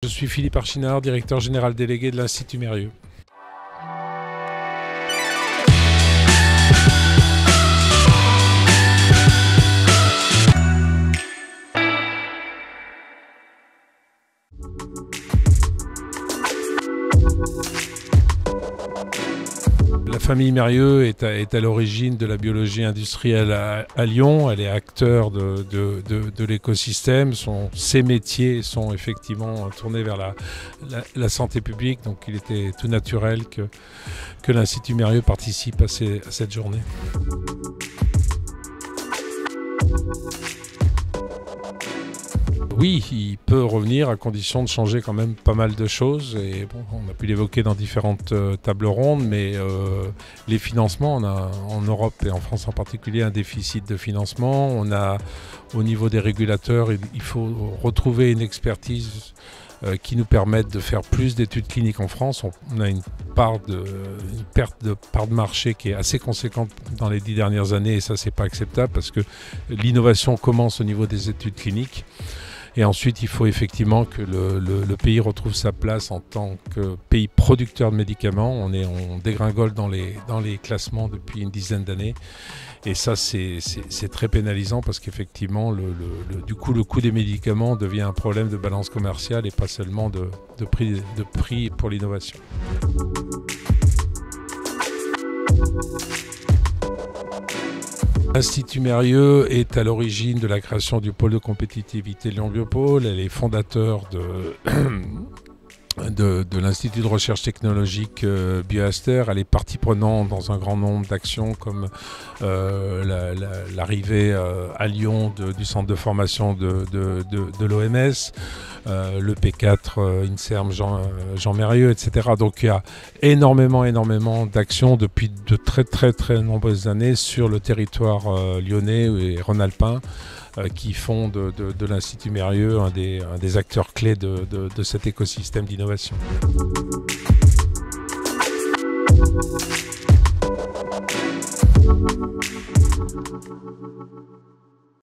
Je suis Philippe Archinard, directeur général délégué de l'Institut Mérieux. La famille Mérieux est à l'origine de la biologie industrielle à Lyon. Elle est acteur de l'écosystème. Ses métiers sont effectivement tournés vers la santé publique. Donc il était tout naturel que l'Institut Mérieux participe à cette journée. Oui, il peut revenir à condition de changer quand même pas mal de choses. Et bon, on a pu l'évoquer dans différentes tables rondes, mais les financements, on a en Europe et en France en particulier un déficit de financement. On a au niveau des régulateurs, il faut retrouver une expertise qui nous permette de faire plus d'études cliniques en France. On a une perte de part de marché qui est assez conséquente dans les 10 dernières années, et ça c'est pas acceptable parce que l'innovation commence au niveau des études cliniques. Et ensuite, il faut effectivement que le pays retrouve sa place en tant que pays producteur de médicaments. On dégringole dans les classements depuis une dizaine d'années. Et ça, c'est très pénalisant parce qu'effectivement, du coup, le coût des médicaments devient un problème de balance commerciale et pas seulement de prix pour l'innovation. L'Institut Mérieux est à l'origine de la création du pôle de compétitivité Lyon Biopôle. Elle est fondateur de l'Institut de recherche technologique Bioaster. Elle est partie prenante dans un grand nombre d'actions comme l'arrivée à Lyon du centre de formation de l'OMS, le P4 INSERM Jean Mérieux, etc. Donc il y a énormément d'actions depuis de très nombreuses années sur le territoire lyonnais et rhône-alpin qui font de l'Institut Mérieux un des acteurs clés de cet écosystème d'innovation.